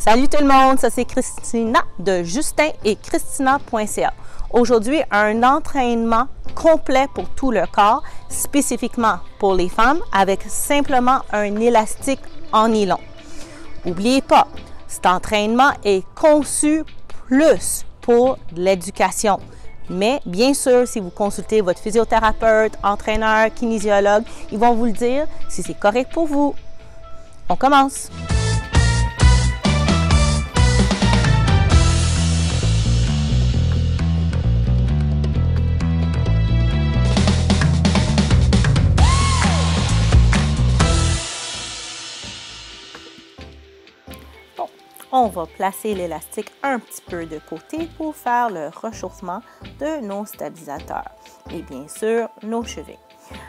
Salut tout le monde, ça c'est Christina de Justin et Christina.ca. Aujourd'hui, un entraînement complet pour tout le corps, spécifiquement pour les femmes, avec simplement un élastique en nylon. N'oubliez pas, cet entraînement est conçu plus pour l'éducation. Mais bien sûr, si vous consultez votre physiothérapeute, entraîneur, kinésiologue, ils vont vous le dire si c'est correct pour vous. On commence! On va placer l'élastique un petit peu de côté pour faire le réchauffement de nos stabilisateurs et bien sûr nos chevilles.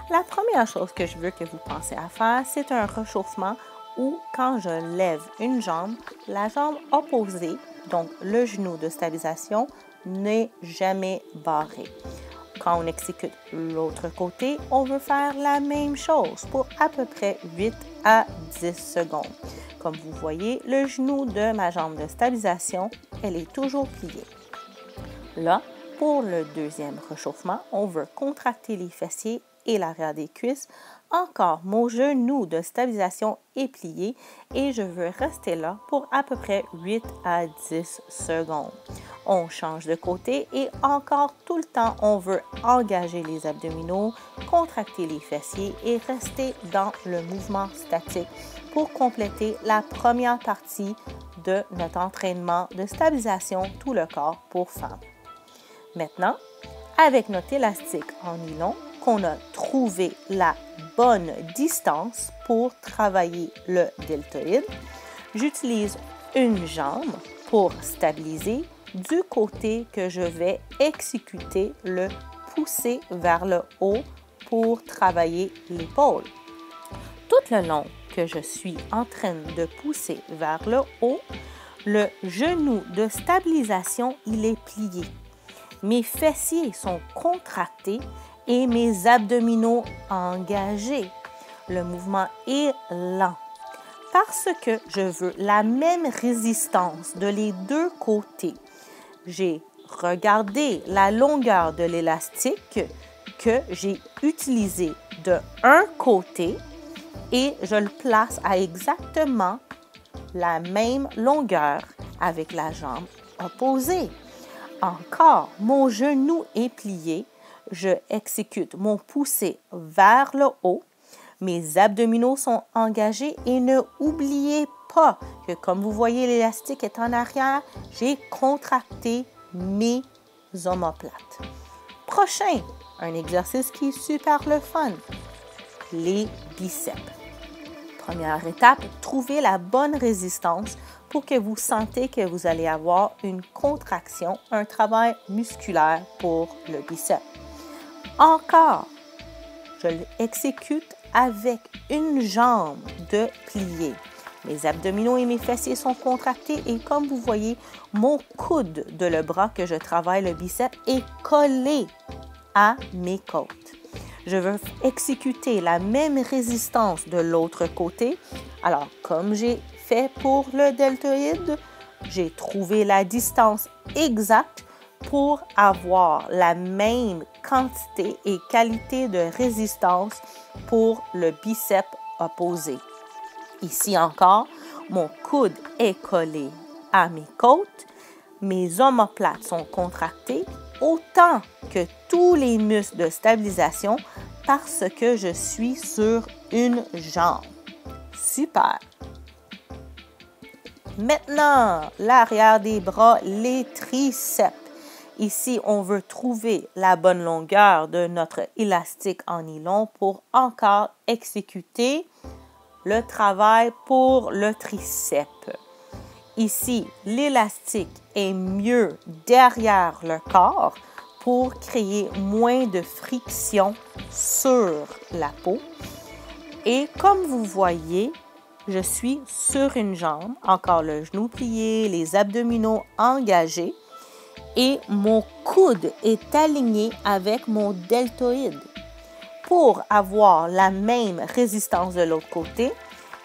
La première chose que je veux que vous pensez à faire, c'est un réchauffement où quand je lève une jambe, la jambe opposée, donc le genou de stabilisation, n'est jamais barré. Quand on exécute l'autre côté, on veut faire la même chose pour à peu près 8 à 10 secondes. Comme vous voyez, le genou de ma jambe de stabilisation, elle est toujours pliée. Là, pour le deuxième réchauffement, on veut contracter les fessiers et l'arrière des cuisses. Encore, mon genou de stabilisation est plié et je veux rester là pour à peu près 8 à 10 secondes. On change de côté et encore tout le temps, on veut engager les abdominaux, contracter les fessiers et rester dans le mouvement statique pour compléter la première partie de notre entraînement de stabilisation tout le corps pour femmes. Maintenant, avec notre élastique en nylon, qu'on a trouvé la bonne distance pour travailler le deltoïde, j'utilise une jambe pour stabiliser du côté que je vais exécuter le pousser vers le haut pour travailler l'épaule. Tout le long que je suis en train de pousser vers le haut, le genou de stabilisation, il est plié. Mes fessiers sont contractés et mes abdominaux engagés. Le mouvement est lent. Parce que je veux la même résistance de les deux côtés, j'ai regardé la longueur de l'élastique que j'ai utilisé de un côté et je le place à exactement la même longueur avec la jambe opposée. Encore, mon genou est plié. Je exécute mon poussé vers le haut. Mes abdominaux sont engagés et ne oubliez pas que comme vous voyez, l'élastique est en arrière, j'ai contracté mes omoplates. Prochain, un exercice qui est super le fun, les biceps. Première étape, trouvez la bonne résistance pour que vous sentez que vous allez avoir une contraction, un travail musculaire pour le biceps. Encore, je l'exécute avec une jambe de plié. Mes abdominaux et mes fessiers sont contractés et comme vous voyez, mon coude de le bras que je travaille le biceps est collé à mes côtes. Je veux exécuter la même résistance de l'autre côté. Alors, comme j'ai fait pour le deltoïde, j'ai trouvé la distance exacte pour avoir la même quantité et qualité de résistance pour le biceps opposé. Ici encore, mon coude est collé à mes côtes, mes omoplates sont contractés autant que tous les muscles de stabilisation parce que je suis sur une jambe. Super! Maintenant, l'arrière des bras, les triceps. Ici, on veut trouver la bonne longueur de notre élastique en nylon pour encore exécuter le travail pour le triceps. Ici, l'élastique est mieux derrière le corps pour créer moins de friction sur la peau. Et comme vous voyez, je suis sur une jambe, encore le genou plié, les abdominaux engagés et mon coude est aligné avec mon deltoïde. Pour avoir la même résistance de l'autre côté,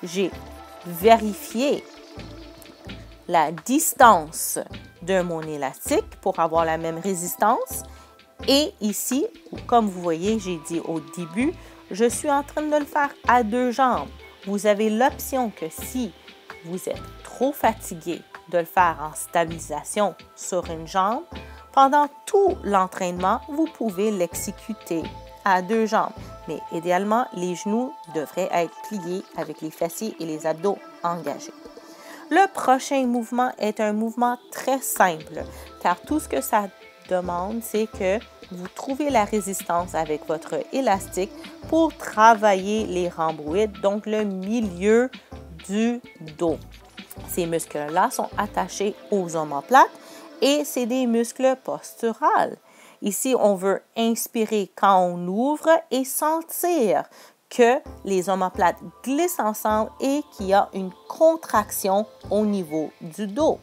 j'ai vérifié la distance de mon élastique pour avoir la même résistance. Et ici, comme vous voyez, j'ai dit au début, je suis en train de le faire à 2 jambes. Vous avez l'option que si vous êtes trop fatigué de le faire en stabilisation sur une jambe, pendant tout l'entraînement, vous pouvez l'exécuter à 2 jambes. Mais idéalement, les genoux devraient être pliés avec les fessiers et les abdos engagés. Le prochain mouvement est un mouvement très simple, car tout ce que ça demande, c'est que vous trouvez la résistance avec votre élastique pour travailler les rhomboïdes, donc le milieu du dos. Ces muscles-là sont attachés aux omoplates et c'est des muscles posturales. Ici, on veut inspirer quand on ouvre et sentir que les omoplates glissent ensemble et qu'il y a une contraction au niveau du dos.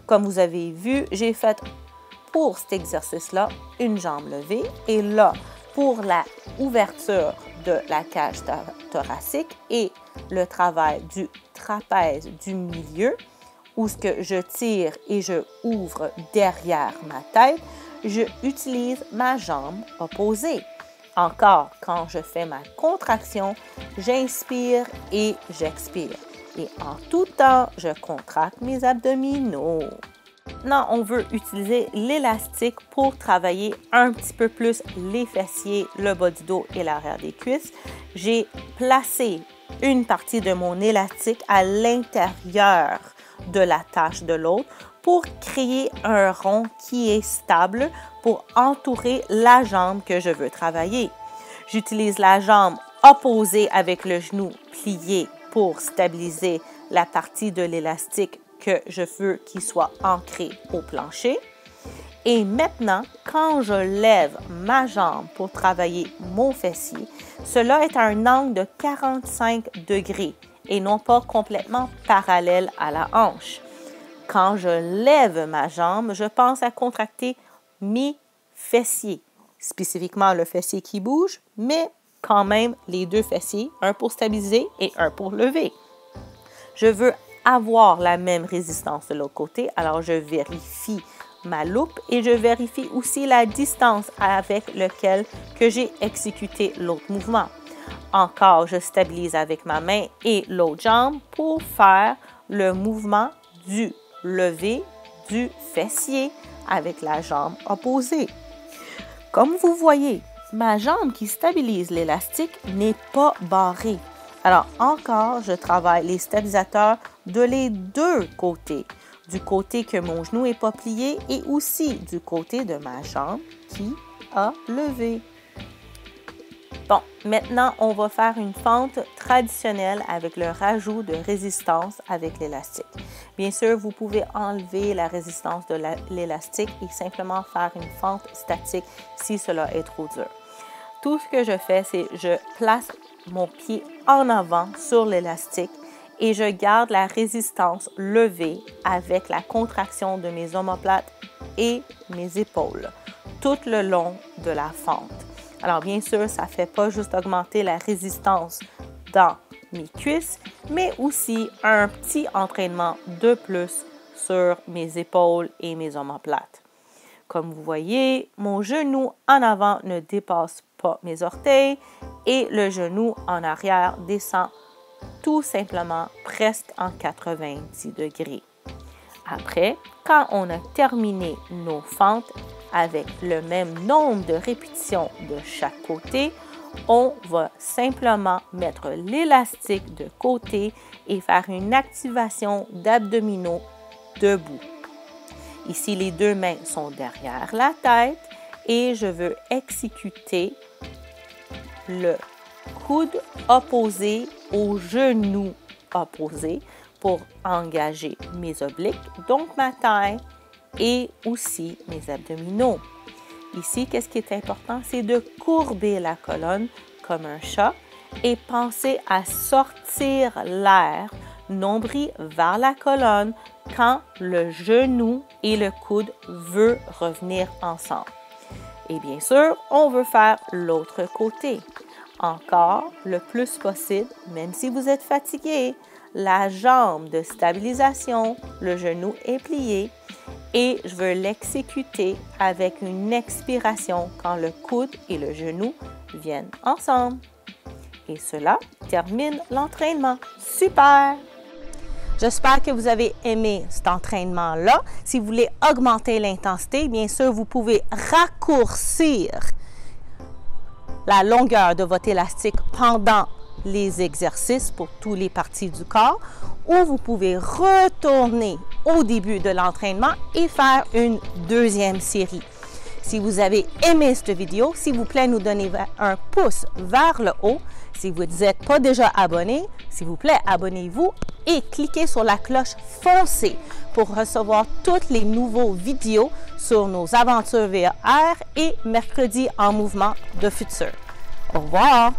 Comme vous avez vu, j'ai fait pour cet exercice-là une jambe levée et là, pour la ouverture de la cage thoracique et le travail du trapèze du milieu, où ce que je tire et je ouvre derrière ma tête, je utilise ma jambe opposée. Encore, quand je fais ma contraction, j'inspire et j'expire. Et en tout temps, je contracte mes abdominaux. Maintenant, on veut utiliser l'élastique pour travailler un petit peu plus les fessiers, le bas du dos et l'arrière des cuisses. J'ai placé une partie de mon élastique à l'intérieur de la tâche de l'autre pour créer un rond qui est stable pour entourer la jambe que je veux travailler. J'utilise la jambe opposée avec le genou plié pour stabiliser la partie de l'élastique que je veux qu'il soit ancré au plancher. Et maintenant, quand je lève ma jambe pour travailler mon fessier, cela est à un angle de 45 degrés et non pas complètement parallèle à la hanche. Quand je lève ma jambe, je pense à contracter mes fessiers, spécifiquement le fessier qui bouge, mais quand même les 2 fessiers, un pour stabiliser et un pour lever. Je veux avoir la même résistance de l'autre côté, alors je vérifie ma loupe et je vérifie aussi la distance avec laquelle que j'ai exécuté l'autre mouvement. Encore, je stabilise avec ma main et l'autre jambe pour faire le mouvement du lever du fessier avec la jambe opposée. Comme vous voyez, ma jambe qui stabilise l'élastique n'est pas barrée. Alors encore, je travaille les stabilisateurs de les 2 côtés. Du côté que mon genou n'est pas plié et aussi du côté de ma jambe qui a levé. Bon, maintenant, on va faire une fente traditionnelle avec le rajout de résistance avec l'élastique. Bien sûr, vous pouvez enlever la résistance de l'élastique et simplement faire une fente statique si cela est trop dur. Tout ce que je fais, c'est je place mon pied en avant sur l'élastique et je garde la résistance levée avec la contraction de mes omoplates et mes épaules tout le long de la fente. Alors bien sûr, ça ne fait pas juste augmenter la résistance dans mes cuisses, mais aussi un petit entraînement de plus sur mes épaules et mes omoplates. Comme vous voyez, mon genou en avant ne dépasse pas mes orteils et le genou en arrière descend tout simplement presque en 90 degrés. Après, quand on a terminé nos fentes avec le même nombre de répétitions de chaque côté, on va simplement mettre l'élastique de côté et faire une activation d'abdominaux debout. Ici, les 2 mains sont derrière la tête et je veux exécuter le coude opposé au genou opposé pour engager mes obliques, donc ma taille et aussi mes abdominaux. Ici, qu'est-ce qui est important? C'est de courber la colonne comme un chat et penser à sortir l'air, nombril vers la colonne quand le genou et le coude veulent revenir ensemble. Et bien sûr, on veut faire l'autre côté. Encore le plus possible, même si vous êtes fatigué, la jambe de stabilisation, le genou est plié et je veux l'exécuter avec une expiration quand le coude et le genou viennent ensemble. Et cela termine l'entraînement. Super! J'espère que vous avez aimé cet entraînement-là. Si vous voulez augmenter l'intensité, bien sûr, vous pouvez raccourcir la longueur de votre élastique pendant les exercices pour toutes les parties du corps, ou vous pouvez retourner au début de l'entraînement et faire une deuxième série. Si vous avez aimé cette vidéo, s'il vous plaît, nous donnez un pouce vers le haut. Si vous n'êtes pas déjà abonné, s'il vous plaît, abonnez-vous et cliquez sur la cloche foncée pour recevoir toutes les nouvelles vidéos sur nos aventures VR et mercredi en mouvement de futur. Au revoir!